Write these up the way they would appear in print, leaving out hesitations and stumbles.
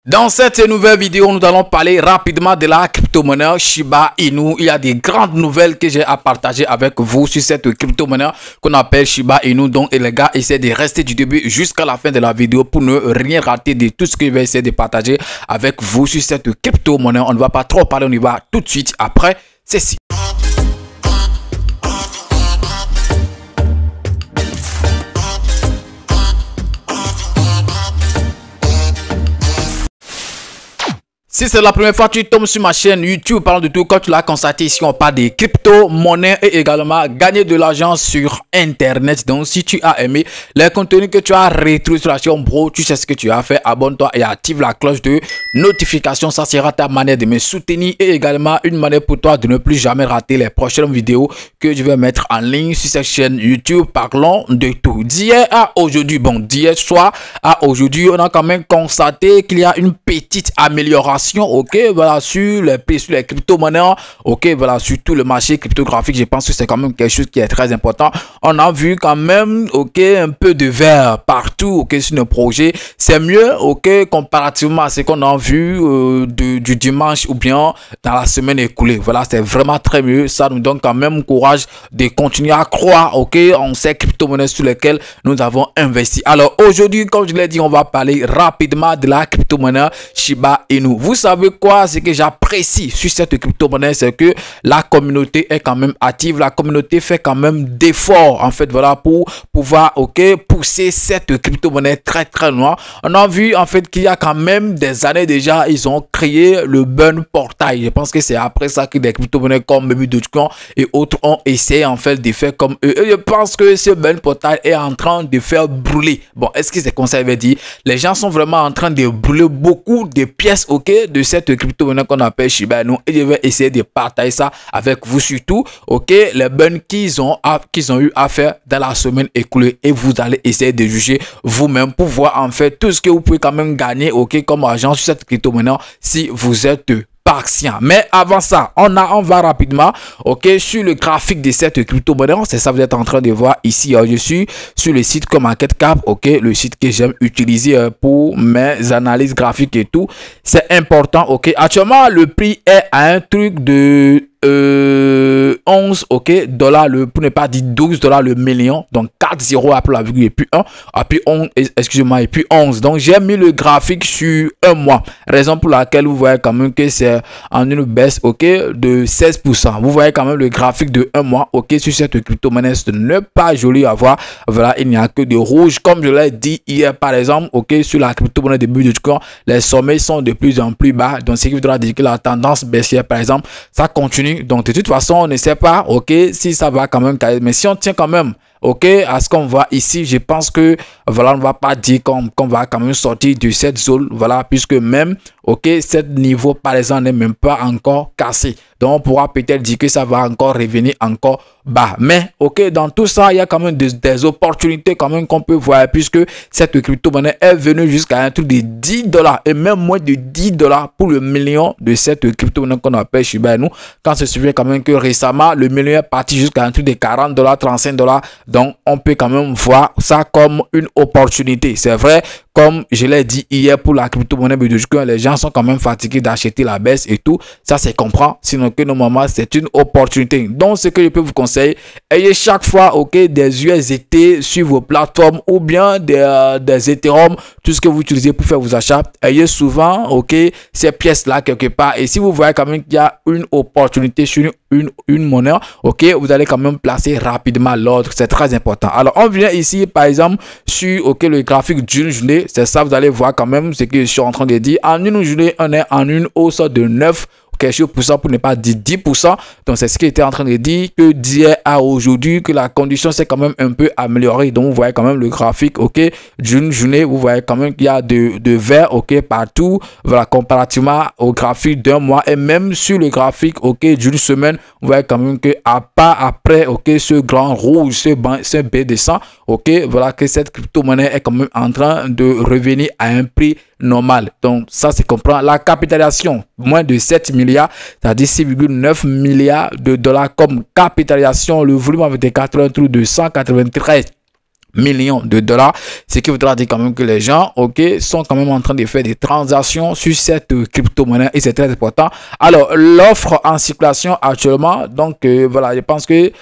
Dans cette nouvelle vidéo, nous allons parler rapidement de la crypto-monnaie Shiba Inu. Il y a des grandes nouvelles que j'ai à partager avec vous sur cette crypto-monnaie qu'on appelle Shiba Inu. Donc, les gars, essayez de rester du début jusqu'à la fin de la vidéo pour ne rien rater de tout ce que je vais essayer de partager avec vous sur cette crypto-monnaie. On ne va pas trop parler, on y va tout de suite après ceci. Si c'est la première fois que tu tombes sur ma chaîne YouTube, parlons de tout, comme tu l'as constaté, ici on parle des crypto-monnaies et également gagner de l'argent sur Internet. Donc si tu as aimé les contenus que tu as retrouvés sur la chaîne, bro, tu sais ce que tu as fait, abonne-toi et active la cloche de notification. Ça sera ta manière de me soutenir et également une manière pour toi de ne plus jamais rater les prochaines vidéos que je vais mettre en ligne sur cette chaîne YouTube. Parlons de tout. D'hier à aujourd'hui, bon, d'hier soir à aujourd'hui, on a quand même constaté qu'il y a une petite amélioration. Ok, voilà, sur les prix, sur les crypto-monnaies, ok, voilà, sur tout le marché cryptographique, je pense que c'est quand même quelque chose qui est très important. On a vu quand même, ok, un peu de vert partout, ok, sur nos projets. C'est mieux, ok, comparativement à ce qu'on a vu du dimanche ou bien dans la semaine écoulée. Voilà, c'est vraiment très mieux. Ça nous donne quand même courage de continuer à croire, ok, en ces crypto-monnaies sur lesquelles nous avons investi. Alors aujourd'hui, comme je l'ai dit, on va parler rapidement de la crypto-monnaie Shiba Inu. Vous savez quoi, ce que j'apprécie sur cette crypto-monnaie, c'est que la communauté est quand même active, la communauté fait quand même d'efforts, en fait, voilà, pour pouvoir, ok, pousser cette crypto-monnaie très loin. On a vu, en fait, qu'il y a quand même des années déjà, ils ont créé le burn portail. Je pense que c'est après ça que des crypto-monnaies comme Dogecoin et autres ont essayé, en fait, de faire comme eux. Et je pense que ce burn portail est en train de faire brûler. Bon, est-ce que c'est comme ça, il veut dire? Les gens sont vraiment en train de brûler beaucoup de pièces, ok, de cette crypto-monnaie qu'on appelle Shiba Inu, et je vais essayer de partager ça avec vous surtout, ok, les burns qu'ils ont eu à faire dans la semaine écoulée, et vous allez essayer de juger vous-même pour voir en fait tout ce que vous pouvez quand même gagner, ok, comme argent sur cette crypto-monnaie si vous êtes patient. Mais avant ça, on va rapidement, ok, sur le graphique de cette crypto-monnaie. C'est ça, vous êtes en train de voir ici. Je suis sur le site CoinMarketCap, ok, le site que j'aime utiliser pour mes analyses graphiques et tout. C'est important, ok. Actuellement, le prix est à un truc de 11, ok, dollars, pour ne pas dire 12 dollars le million, donc 4 0 après la virgule et puis 1, et puis 11, excusez-moi, et puis 11. Donc j'ai mis le graphique sur un mois, raison pour laquelle vous voyez quand même que c'est en une baisse, ok, de 16%. Vous voyez quand même le graphique de un mois, ok, sur cette crypto-monnaie. Ce n'est pas joli à voir. Voilà, il n'y a que de rouge, comme je l'ai dit hier par exemple, ok, sur la crypto-monnaie de Bitcoin, les sommets sont de plus en plus bas, donc ce qui voudra dire que la tendance baissière par exemple, ça continue. Donc de toute façon, on ne sait pas, ok, si ça va quand même caler, mais si on tient quand même, ok, à ce qu'on voit ici, je pense que voilà, on ne va pas dire qu'on va quand même sortir de cette zone, voilà, puisque même, ok, ce niveau par exemple n'est même pas encore cassé. Donc on pourra peut-être dire que ça va encore revenir encore bas. Mais ok, dans tout ça, il y a quand même des opportunités quand même qu'on peut voir, puisque cette crypto-monnaie est venue jusqu'à un truc de 10 dollars et même moins de 10 dollars pour le million de cette crypto-monnaie qu'on appelle Shiba Inu. Quand on se souvient quand même que récemment, le million est parti jusqu'à un truc de 40 dollars, 35 dollars. Donc on peut quand même voir ça comme une opportunité. C'est vrai, comme je l'ai dit hier pour la crypto-monnaie Bitcoin, les gens sont quand même fatigués d'acheter la baisse et tout. Ça, c'est comprend. Sinon que normalement, c'est une opportunité. Donc, ce que je peux vous conseiller, ayez chaque fois, ok, des USDT sur vos plateformes ou bien des Ethereum, tout ce que vous utilisez pour faire vos achats. Ayez souvent, ok, ces pièces-là quelque part. Et si vous voyez quand même qu'il y a une opportunité sur une monnaie, ok, vous allez quand même placer rapidement l'ordre. C'est très important. Alors, on vient ici, par exemple, sur, ok, le graphique d'une journée. C'est ça, vous allez voir quand même ce que je suis en train de dire. En une journée, on est en une hausse de 9 quelque chose pour ne pas dire 10%. Donc c'est ce qui était en train de dire que d'hier à aujourd'hui que la condition s'est quand même un peu améliorée. Donc vous voyez quand même le graphique, ok, d'une journée, vous voyez quand même qu'il y a de vert, ok, partout. Voilà, comparativement au graphique d'un mois et même sur le graphique, ok, d'une semaine, vous voyez quand même que à part après, ok, ce grand rouge, ce B descend, ok, voilà que cette crypto-monnaie est quand même en train de revenir à un prix normal. Donc ça c'est comprendre. La capitalisation, moins de 7 milliards, c'est-à-dire 6,9 milliards de dollars comme capitalisation. Le volume avec des 80 trous de 193 millions de dollars, ce qui voudra dire quand même que les gens, ok, sont quand même en train de faire des transactions sur cette crypto-monnaie et c'est très important. Alors, l'offre en circulation actuellement, donc voilà, je pense que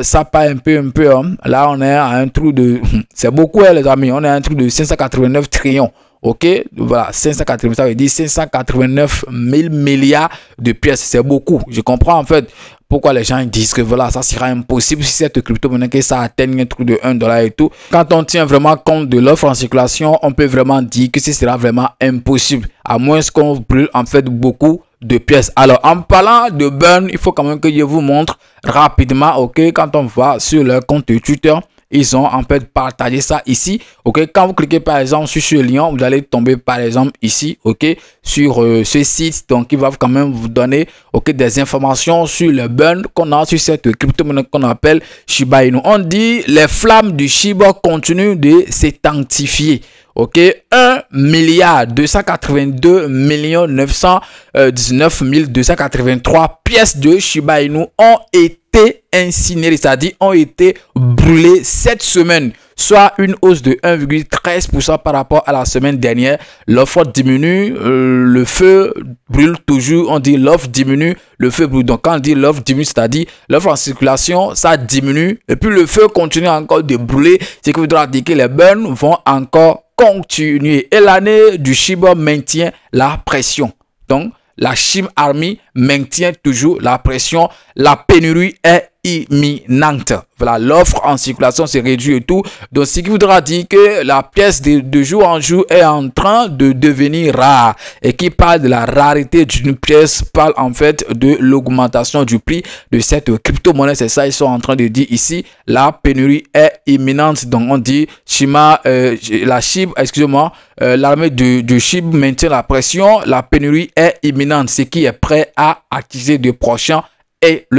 ça part un peu, hein. Là, on est à un trou de, c'est beaucoup, hein, les amis, on est à un trou de 589 trillions. Ok, voilà, 580, ça veut dire 589 000 milliards de pièces. C'est beaucoup. Je comprends en fait pourquoi les gens disent que voilà, ça sera impossible si cette crypto-monnaie que ça atteigne un truc de 1 dollar et tout. Quand on tient vraiment compte de l'offre en circulation, on peut vraiment dire que ce sera vraiment impossible. À moins qu'on brûle en fait beaucoup de pièces. Alors, en parlant de burn, il faut quand même que je vous montre rapidement, ok, quand on va sur leur compte Twitter. Ils ont en fait partagé ça ici, ok. Quand vous cliquez par exemple sur ce lien, vous allez tomber par exemple ici, ok, sur ce site. Donc il va quand même vous donner, ok, des informations sur le burn qu'on a sur cette crypto-monnaie qu'on appelle Shiba Inu. On dit les flammes du Shiba continuent de s'intensifier. Ok, 1 milliard 282 919 283 pièces de Shiba Inu ont été incinérées, c'est-à-dire ont été brûlées cette semaine, soit une hausse de 1,13% par rapport à la semaine dernière. L'offre diminue, le feu brûle toujours. On dit l'offre diminue, le feu brûle. Donc quand on dit l'offre diminue, c'est-à-dire l'offre en circulation, ça diminue et puis le feu continue encore de brûler, ce qui voudra dire que les burns vont encore continuer. Et l'année du Shiba maintient la pression. Donc, la Shib Army maintient toujours la pression. La pénurie est imminente. Voilà, l'offre en circulation se réduit et tout. Donc, ce qui voudra dire que la pièce de jour en jour est en train de devenir rare. Et qui parle de la rareté d'une pièce parle en fait de l'augmentation du prix de cette crypto-monnaie. C'est ça, ils sont en train de dire ici. La pénurie est imminente. Donc, on dit la Shib, excusez-moi, l'armée du Shib maintient la pression. La pénurie est imminente. Ce qui est prêt à attiser le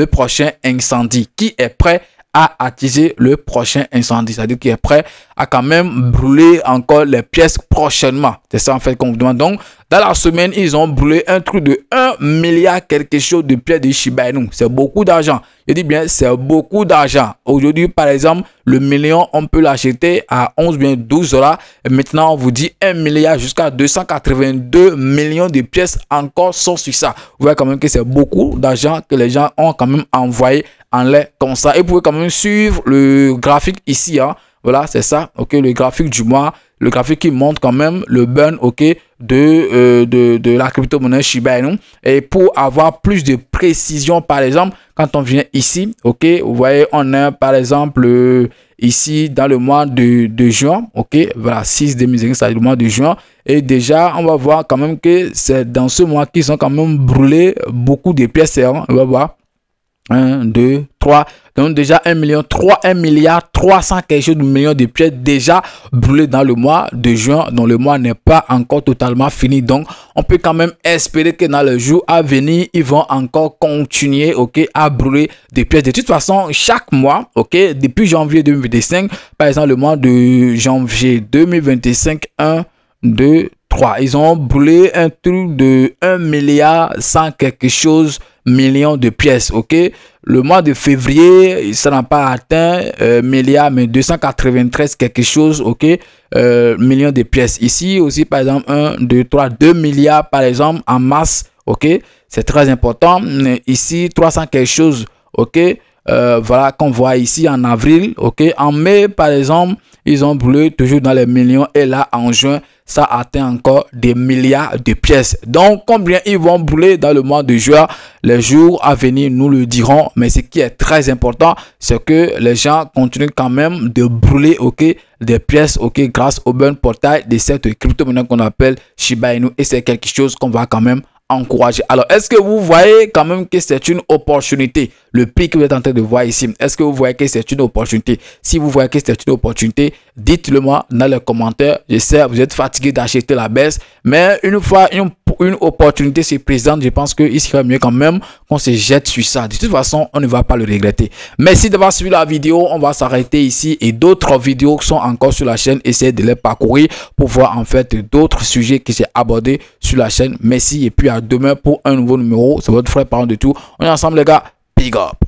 prochain incendie. Qui est prêt à attiser le prochain incendie, c'est-à-dire qui est prêt à quand même brûler encore les pièces prochainement. C'est ça en fait qu'on vous demande. Donc dans la semaine, ils ont brûlé un truc de 1 milliard quelque chose de pièces de Shiba Inu. C'est beaucoup d'argent. Je dis bien, c'est beaucoup d'argent. Aujourd'hui, par exemple, le million, on peut l'acheter à 11 bien 12 dollars. Et maintenant, on vous dit 1 milliard jusqu'à 282 millions de pièces encore sont sur ça. Vous voyez quand même que c'est beaucoup d'argent que les gens ont quand même envoyé en l'air comme ça. Et vous pouvez quand même suivre le graphique ici, hein. Voilà, c'est ça, ok, le graphique du mois, le graphique qui montre quand même le burn, ok, de la crypto-monnaie Shiba Inu. Et pour avoir plus de précision, par exemple, quand on vient ici, ok, vous voyez, on a par exemple ici dans le mois de juin, ok, voilà, 6/2005, c'est le mois de juin. Et déjà, on va voir quand même que c'est dans ce mois qu'ils ont quand même brûlé beaucoup de pièces, hein. On va voir. 1, 2, 3. Donc déjà 1 milliard 300 quelque chose de millions de pièces déjà brûlées dans le mois de juin. Donc le mois n'est pas encore totalement fini. Donc on peut quand même espérer que dans le jour à venir, ils vont encore continuer, ok, à brûler des pièces. De toute façon, chaque mois, ok, depuis janvier 2025, par exemple le mois de janvier 2025, 1, 2, 3. Ils ont brûlé un truc de 1 milliard 100 quelque chose millions de pièces, ok. Le mois de février, ça n'a pas atteint milliard, mais 293 quelque chose, ok, millions de pièces. Ici aussi, par exemple, 1, 2, 3, 2 milliards, par exemple, en masse, ok. C'est très important. Ici, 300 quelque chose, ok. Voilà, qu'on voit ici en avril, ok. En mai, par exemple, ils ont brûlé toujours dans les millions. Et là, en juin, ça atteint encore des milliards de pièces. Donc, combien ils vont brûler dans le mois de juin? Les jours à venir nous le dirons. Mais ce qui est très important, c'est que les gens continuent quand même de brûler, ok, des pièces, ok, grâce au burn portail de cette crypto-monnaie qu'on appelle Shiba Inu. Et c'est quelque chose qu'on va quand même encourager. Alors, est-ce que vous voyez quand même que c'est une opportunité? Le prix que vous êtes en train de voir ici, est-ce que vous voyez que c'est une opportunité? Si vous voyez que c'est une opportunité, dites-le moi dans les commentaires. Je sais, vous êtes fatigué d'acheter la baisse, mais une fois une opportunité se présente, je pense qu'il serait mieux quand même qu'on se jette sur ça. De toute façon, on ne va pas le regretter. Merci d'avoir suivi la vidéo. On va s'arrêter ici et d'autres vidéos sont encore sur la chaîne. Essayez de les parcourir pour voir en fait d'autres sujets que j'ai abordés sur la chaîne. Merci et puis à demain pour un nouveau numéro. C'est votre frère parlant de tout. On est ensemble les gars. Big up.